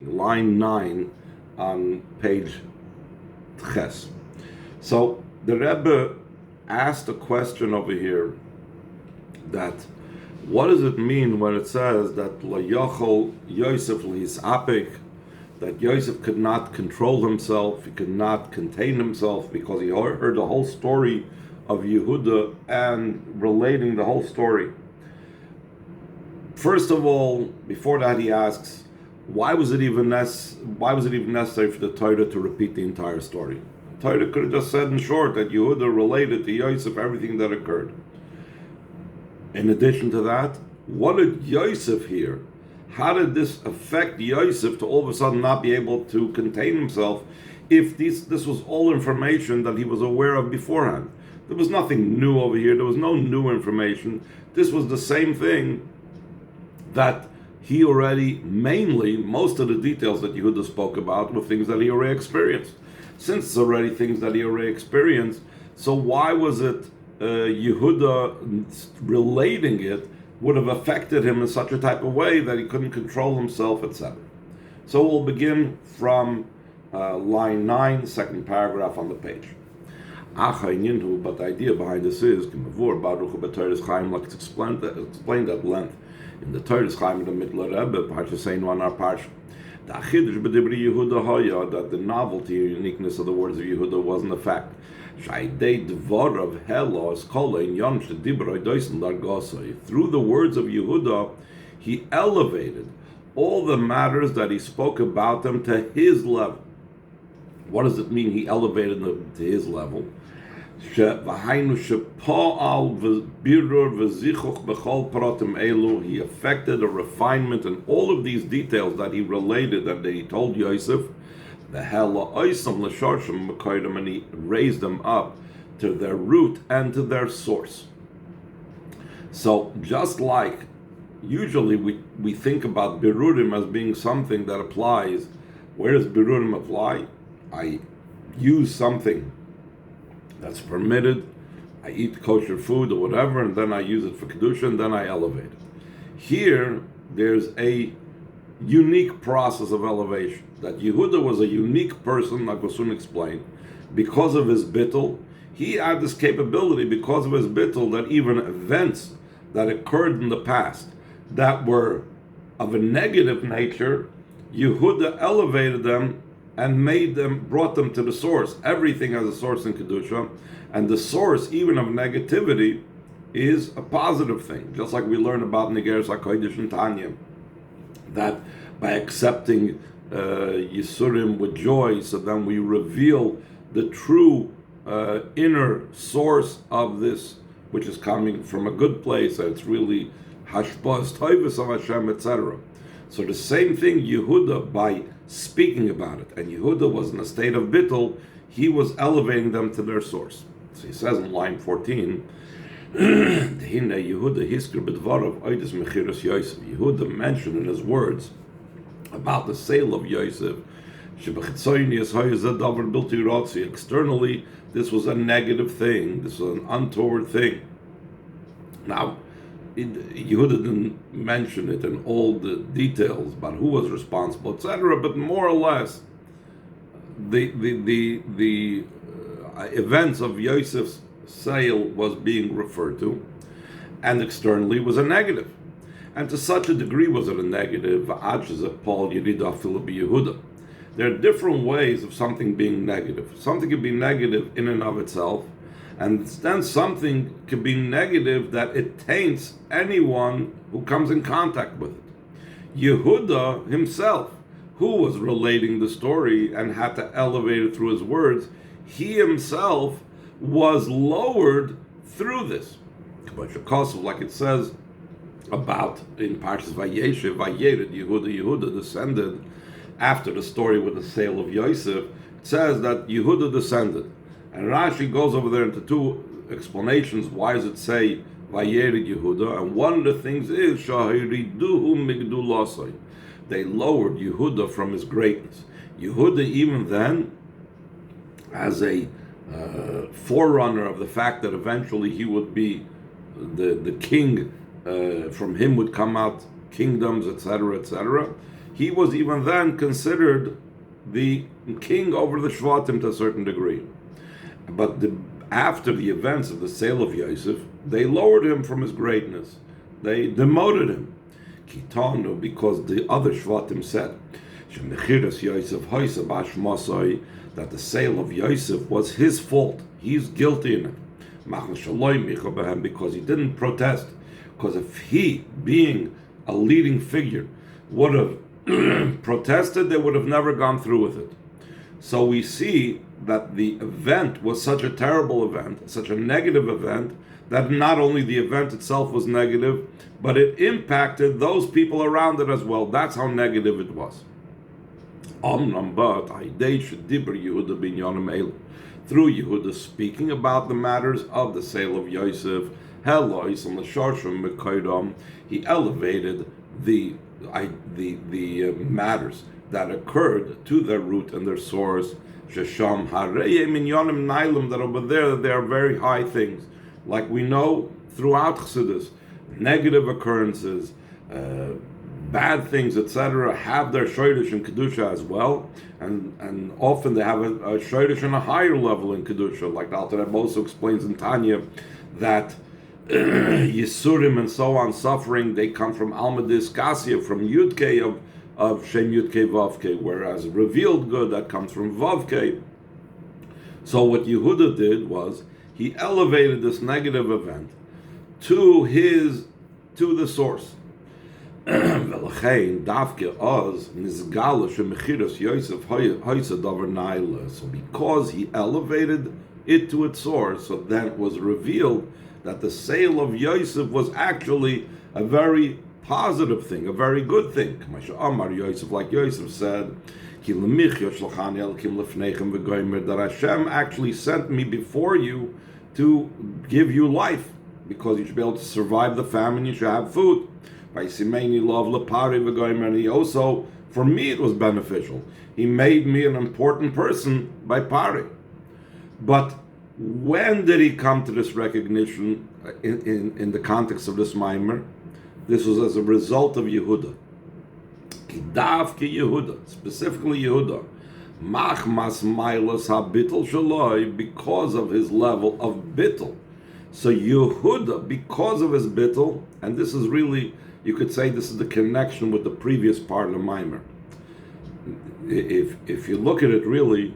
line 9 on page Ches. So the Rebbe asked a question over here that what does it mean when it says that La Yochel Yosef Apik, that Yosef could not control himself, he could not contain himself because he heard the whole story of Yehuda and relating the whole story. First of all, before that he asks, why was it even necessary for the Torah to repeat the entire story? The Torah could have just said in short that Yehuda related to Yosef everything that occurred. In addition to that, what did Yosef hear? How did this affect Yosef to all of a sudden not be able to contain himself if this was all information that he was aware of beforehand? There was nothing new over here. There was no new information. This was the same thing that he already, mainly, most of the details that Yehuda spoke about were things that he already experienced. Since it's already things that he already experienced, so why was it Yehuda relating it would have affected him in such a type of way that he couldn't control himself, etc. So we'll begin from line 9, second paragraph on the page. But the idea behind this is, like it's explained at length in the Torah Chaim in the middle of Rebbe, Parsha saying on our Parsha. The Achidush b'dibri Yehuda Haya, that the novelty or uniqueness of the words of Yehuda wasn't a fact. Shaydei dvorav helos kola in yon shedibroi doisen dargosoi. Through the words of Yehuda, he elevated all the matters that he spoke about them to his level. What does it mean he elevated them to his level? He affected a refinement in all of these details that he related, that he told Yosef, and he raised them up to their root and to their source. So just like usually we think about Birurim as being something that applies, where does Birurim apply? I use something that's permitted, I eat kosher food or whatever, and then I use it for Kedusha, and then I elevate it. Here, there's a unique process of elevation. That Yehuda was a unique person, like we'll soon explain, because of his bittul. He had this capability, because of his bittul, that even events that occurred in the past that were of a negative nature, Yehuda elevated them and brought them to the source. Everything has a source in Kedusha, and the source, even of negativity, is a positive thing. Just like we learn about Nigeres HaKodesh and Tanya, that by accepting Yisurim with joy, so then we reveal the true inner source of this, which is coming from a good place, and it's really Hashbaz Toivus of Hashem, etc. So the same thing, Yehuda, by speaking about it, and Yehuda was in a state of bittul, he was elevating them to their source. So he says in line 14, Yehuda mentioned in his words about the sale of Yosef, externally this was a negative thing, this was an untoward thing. Now, Yehuda didn't mention it in all the details about who was responsible, etc., but more or less, the events of Yosef's sale was being referred to, and externally was a negative. And to such a degree was it a negative, there are different ways of something being negative. Something can be negative in and of itself, and then something can be negative that it taints anyone who comes in contact with it. Yehuda himself, who was relating the story and had to elevate it through his words, he himself was lowered through this. Like it says about in Parshas Vayesh, Yehuda descended after the story with the sale of Yosef. It says that Yehuda descended. And Rashi goes over there into two explanations. Why does it say Vayered Yehuda? And one of the things is Shahiriduhu Migdulasai. They lowered Yehuda from his greatness. Yehuda, even then, as a forerunner of the fact that eventually he would be the king, from him would come out kingdoms, etc., etc. he was even then considered the king over the Shvatim to a certain degree. But after the events of the sale of Yosef, they lowered him from his greatness. They demoted him. Kitanu, because the other Shvatim said, that the sale of Yosef was his fault. He's guilty in it. Because he didn't protest. Because if he, being a leading figure, would have protested, they would have never gone through with it. So we see that the event was such a terrible event, such a negative event, that not only the event itself was negative, but it impacted those people around it as well. That's how negative it was. Through Yehuda speaking about the matters of the sale of Yosef, he elevated the matters that occurred to their root and their source. That over there, they are very high things. Like we know throughout Chassidus, negative occurrences, bad things, etc., have their shayrish in Kedusha as well, and often they have a shayrish on a higher level in Kedusha, like the Alter Rebbe also explains in Tanya, that Yisurim and so on, suffering, they come from Almadis Kasya, from Yudke of Shem Yudke Vavke, whereas revealed good, that comes from Vavke. So what Yehuda did was, he elevated this negative event to the source. So because he elevated it to its source, so then it was revealed that the sale of Yosef was actually a very positive thing, a very good thing. Like Yosef said, that Hashem actually sent me before you to give you life, because you should be able to survive the famine, you should have food. And he also, for me it was beneficial. He made me an important person by Pari. But when did he come to this recognition in the context of this Maimer? This was as a result of Yehuda. Yehuda, specifically Yehuda. Machmas mailas habitl shaloi, because of his level of bitl. So Yehuda, because of his bitl, and this is really, you could say this is the connection with the previous part of the Maimer. If you look at it really,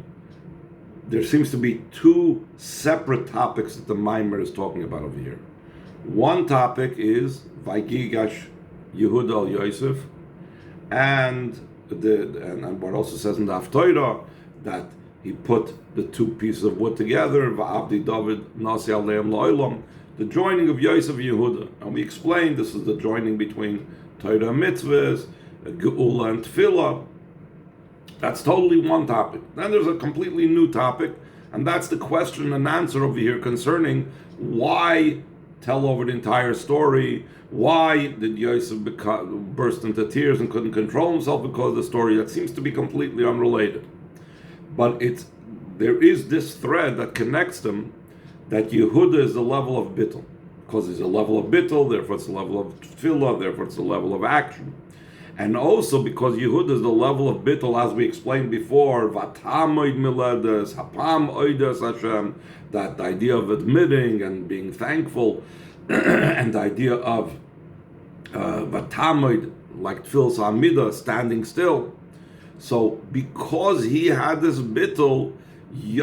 there seems to be two separate topics that the Maimer is talking about over here. One topic is Vigigash Yehuda al Yosef, and what also says in the Haftorah that he put the two pieces of wood together, Va'avdi David Nasi Aleim Lo'ilam, the joining of Yosef and Yehuda. And we explained this is the joining between Torah and mitzvahs, Geula and Tefillah. That's totally one topic. Then there's a completely new topic, and that's the question and answer over here concerning why tell over the entire story. Why did Yosef burst into tears and couldn't control himself because of the story? That seems to be completely unrelated. But there is this thread that connects them, that Yehuda is the level of bittul. Because he's a level of bittul, therefore it's a level of tefillah, therefore it's a level of action. And also because Yehuda is the level of bittul, as we explained before, Vatamoid miledes, hapam oides Hashem, that the idea of admitting and being thankful, and the idea of Vatamoid, like Tfil Samida, standing still. So because he had this bittul, he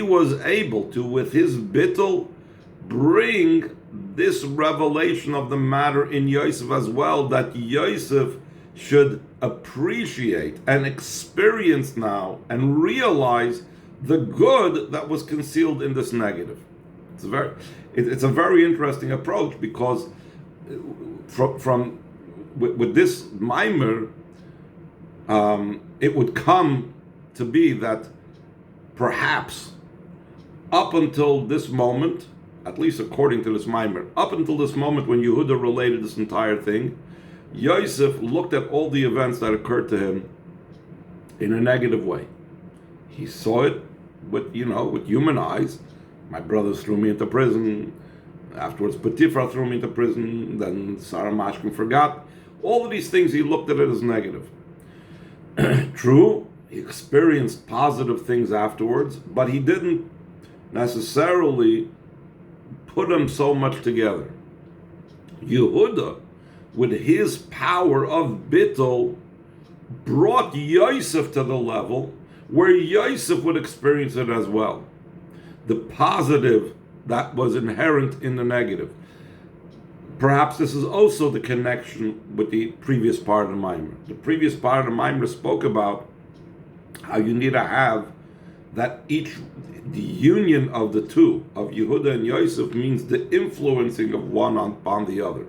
was able to, with his bittul, bring this revelation of the matter in Yosef as well, that Yosef should appreciate and experience now and realize the good that was concealed in this negative. It's a very interesting approach, because with this Maimer, it would come to be that perhaps up until this moment, at least according to this Maimer, up until this moment when Yehuda related this entire thing, Yosef looked at all the events that occurred to him in a negative way. He saw it with human eyes. My brothers threw me into prison. Afterwards, Potiphar threw him into prison. Then Sarah Mashkin forgot. All of these things, he looked at it as negative. True, he experienced positive things afterwards, but he didn't necessarily put them so much together. Yehuda, with his power of bittul, brought Yosef to the level where Yosef would experience it as well. The positive that was inherent in the negative. Perhaps this is also the connection with the previous part of the Maimer. The previous part of the Maimer spoke about how you need to have that the union of the two, of Yehuda and Yosef, means the influencing of one upon the other.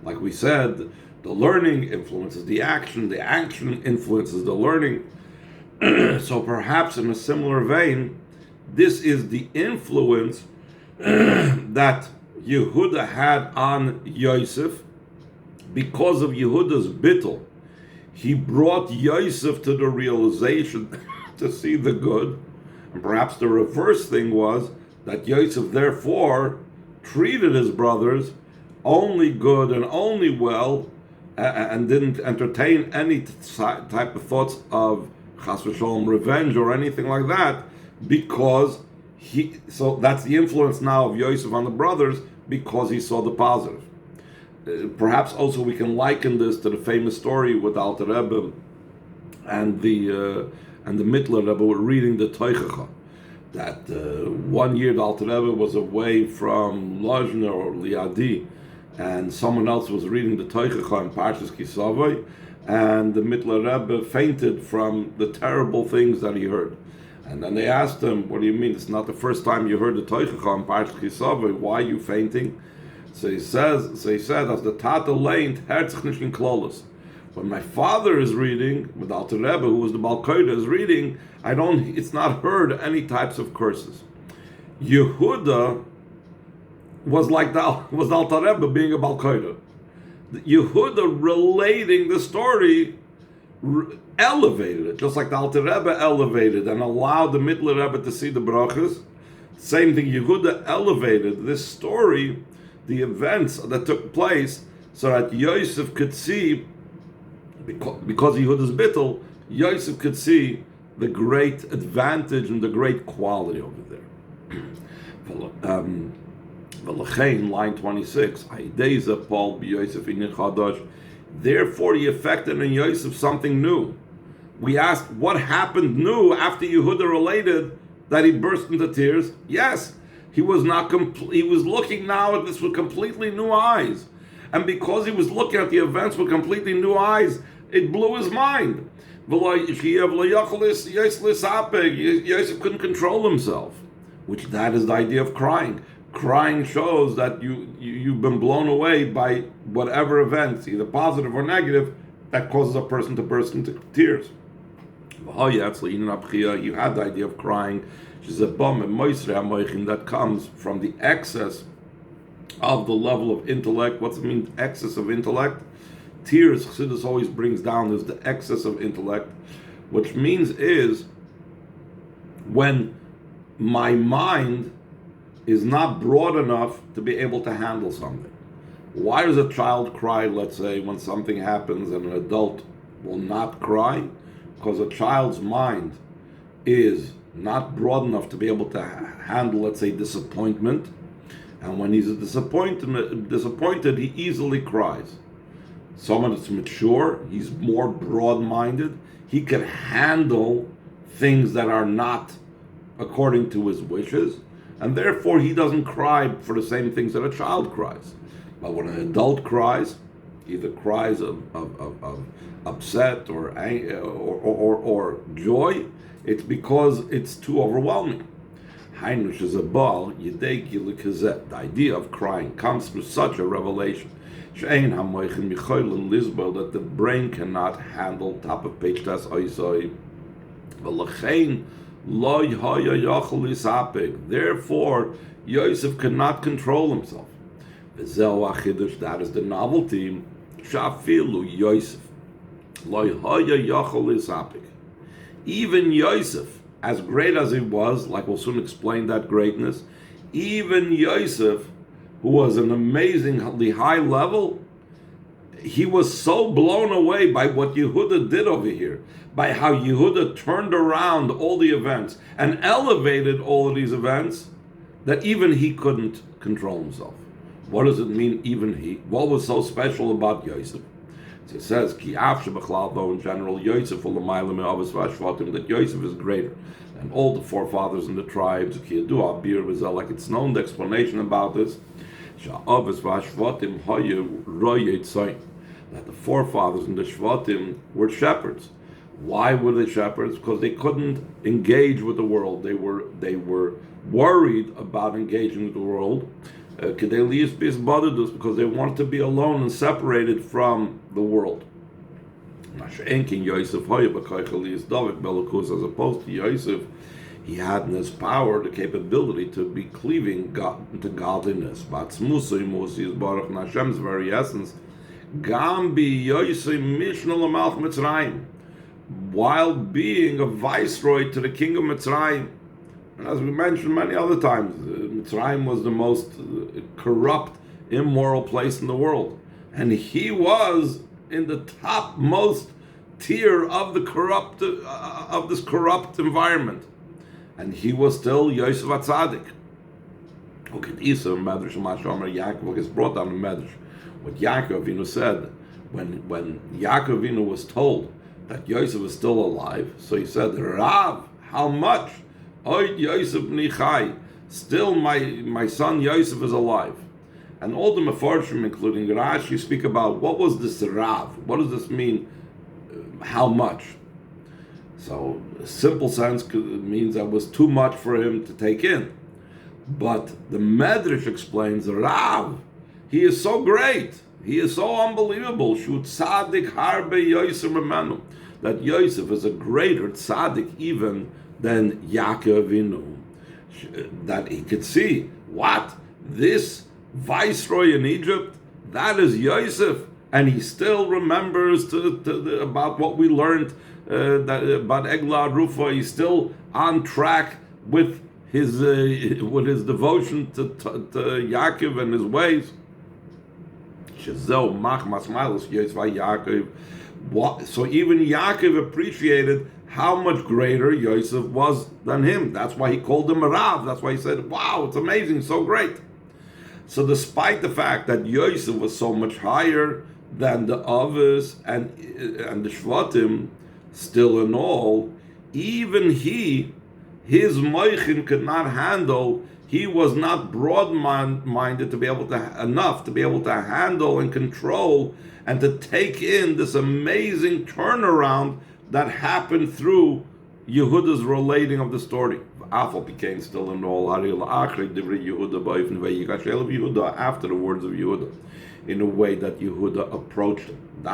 Like we said, the learning influences the action influences the learning. So perhaps in a similar vein, this is the influence that Yehuda had on Yosef. Because of Yehuda's bittul, he brought Yosef to the realization to see the good. And perhaps the reverse thing was that Yosef therefore treated his brothers only good and only well, and didn't entertain any type of thoughts of chas v'sholom, revenge or anything like that, because so that's the influence now of Yosef on the brothers, because he saw the positive. Perhaps also we can liken this to the famous story with Alter Rebbe and the Mittler Rebbe were reading the Teichacha. That one year the Alter Rebbe was away from Lozhner or Liadi, and someone else was reading the Teichacha in Parshas Kisavai, and the Mittler Rebbe fainted from the terrible things that he heard. And then they asked him, "What do you mean? It's not the first time you heard the Teichacha in Parshas Kisavai. Why are you fainting?" So he said, as the Tata leint herzich nicht in Klolos. When my father is reading, with Alter Rebbe, who was the Baal Koda, is reading, it's not heard any types of curses. Yehuda was like was Alter Rebbe being a Baal Koda. Yehuda relating the story elevated it, just like the Alter Rebbe elevated and allowed the Mittler Rebbe to see the brachas. Same thing, Yehuda elevated this story, the events that took place, so that Yosef could see, because Yehuda's bittul, Yosef could see the great advantage and the great quality over there. Line 26. Therefore, he affected in Yosef something new. We asked what happened new after Yehuda related that he burst into tears. Yes, he was not he was looking now at this with completely new eyes, and because he was looking at the events with completely new eyes, it blew his mind. Yosef couldn't control himself, which that is the idea of crying. Crying shows that you've been blown away by whatever events, either positive or negative, that causes a person to burst into tears. You had the idea of crying, that comes from the excess of the level of intellect. What's it mean, excess of intellect? Tears, Chassidus always brings down, is the excess of intellect, which means is when my mind is not broad enough to be able to handle something. Why does a child cry, let's say, when something happens, and an adult will not cry? Because a child's mind is not broad enough to be able to handle, let's say, disappointment. And when he's disappointed, he easily cries. Someone that's mature, he's more broad-minded, he can handle things that are not according to his wishes, and therefore he doesn't cry for the same things that a child cries. But when an adult cries, either cries of upset or anger, or joy, it's because it's too overwhelming. Heinrich is a ball. The idea of crying comes through such a revelation that the brain cannot handle. Top of page das oisoi. Therefore, Yosef could not control himself. That is the novelty. Even Yosef, as great as he was, like we'll soon explain that greatness, even Yosef who was an amazingly high level, he was so blown away by what Yehuda did over here, by how Yehuda turned around all the events and elevated all of these events, that even he couldn't control himself. What does it mean, even he? What was so special about Yosef? So it says, Ki though in general, Yosef that Yosef is greater than all the forefathers in the tribes. Like it's known, the explanation about this, that the forefathers in the Shvatim were shepherds. Why were they shepherds? Because they couldn't engage with the world. They were worried about engaging with the world. Because they wanted to be alone and separated from the world. As opposed to Yosef, he had in his power the capability to be cleaving to godliness. But Hashem's very essence, while being a viceroy to the king of Mitzrayim. And as we mentioned many other times, Mitzrayim was the most corrupt, immoral place in the world. And he was in the topmost tier of the corrupt, of this corrupt environment. And he was still Yosef HaTzadik. Okay, Isa, Medrash, Yaakov is brought down in Medrash. What Yaakov Avinu said, when Yaakov Avinu was told that Yosef was still alive, so he said, Rav, how much? Oid Yosef Nichai, still my son Yosef is alive. And all the Mefarshim, including Rashi, speak about what was this Rav? What does this mean? How much? So, simple sense means that was too much for him to take in. But the Medrash explains, Rav, he is so great, he is so unbelievable, Shut Tzaddik Harbe Yosef Remenu, that Yosef is a greater tzaddik even than Yaakov Avinu. That he could see, what? This viceroy in Egypt, that is Yosef, and he still remembers about what we learned about Eglah Rufa. He's still on track with his devotion to Yaakov and his ways. So even Yaakov appreciated how much greater Yosef was than him. That's why he called him a Rav. That's why he said, wow, it's amazing, so great. So despite the fact that Yosef was so much higher than the Avos and the Shvatim, still in all, even his moichin could not handle. He was not broad-minded to be able to handle and control and to take in this amazing turnaround that happened through Yehuda's relating of the story. Became still in all after the words of Yehuda, in a way that Yehuda approached the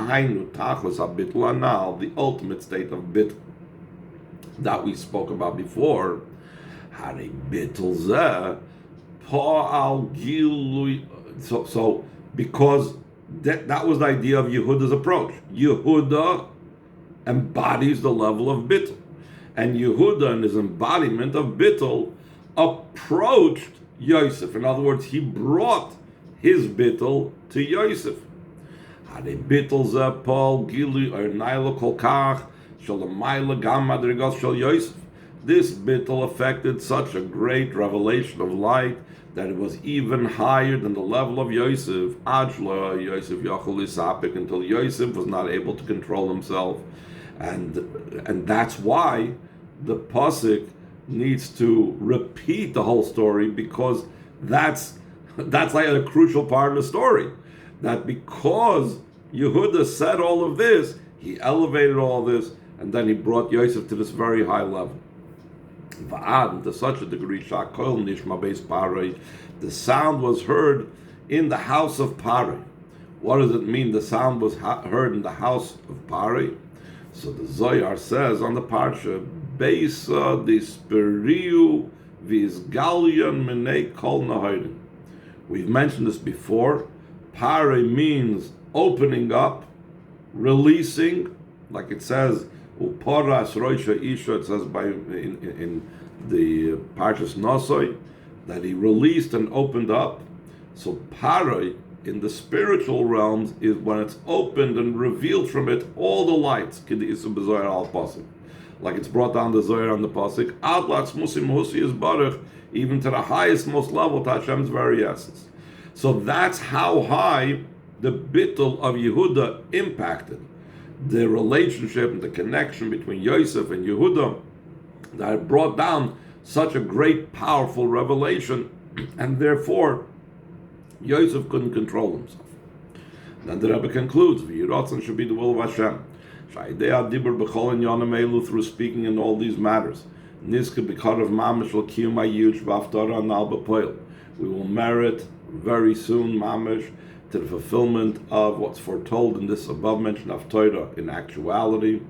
ultimate state of bit that we spoke about before. So because that was the idea of Yehuda's approach. Yehuda embodies the level of bittul, and Yehuda, in his embodiment of bittul, approached Yosef. In other words, he brought his bittul to Yosef. This bittul affected such a great revelation of light that it was even higher than the level of Yosef. Until Yosef was not able to control himself, and that's why the pasuk needs to repeat the whole story, because that's like a crucial part of the story. That because Yehuda said all of this, he elevated all this, and then he brought Yosef to this very high level. To such a degree, the sound was heard in the house of Pari. What does it mean? The sound was heard in the house of Pari. So the Zohar says on the parsha, Beisa disperiu v'izgalion minei kol naharim. We've mentioned this before. Pari means opening up, releasing, like it says, uporas roisha isha. It says in the Parshas Nosoi that he released and opened up. So Parai, in the spiritual realms, is when it's opened and revealed from it all the lights, like it's brought down the Zohar on the Pasuk, even to the highest, most level, to Hashem's very essence. So that's how high the bittul of Yehuda impacted the relationship and the connection between Yosef and Yehuda, that it brought down such a great, powerful revelation, and therefore Yosef couldn't control himself. Then the Rebbe concludes, V'yiratzon should be the will of Hashem. Sha'idei dibur b'chol inyanim elu, through speaking in all these matters. Nizke b'karav mamish l'kiyum ha'yush v'aftara anal b'poil. We will merit very soon, mamish, to the fulfillment of what's foretold in this above-mentioned Haftarah in actuality,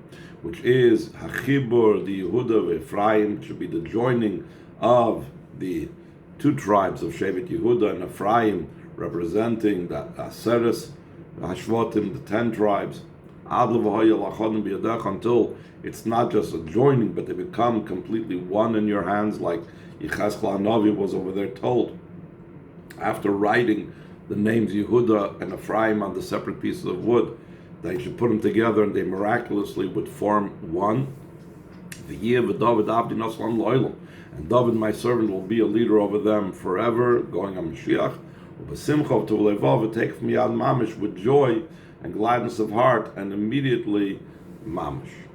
which is Hachibur, the Yehuda of Ephraim, should be the joining of the two tribes of Shevet Yehuda and Ephraim, representing the Aseres, Hashvatim, the 10 tribes, until it's not just a joining, but they become completely one in your hands, like Yechezkel Hanavi was over there told. After writing the names Yehuda and Ephraim on the separate pieces of wood, they should put them together and they miraculously would form one. And David, my servant, will be a leader over them forever, going on Mashiach. Take from Yad Mamish with joy and gladness of heart, and immediately Mamish.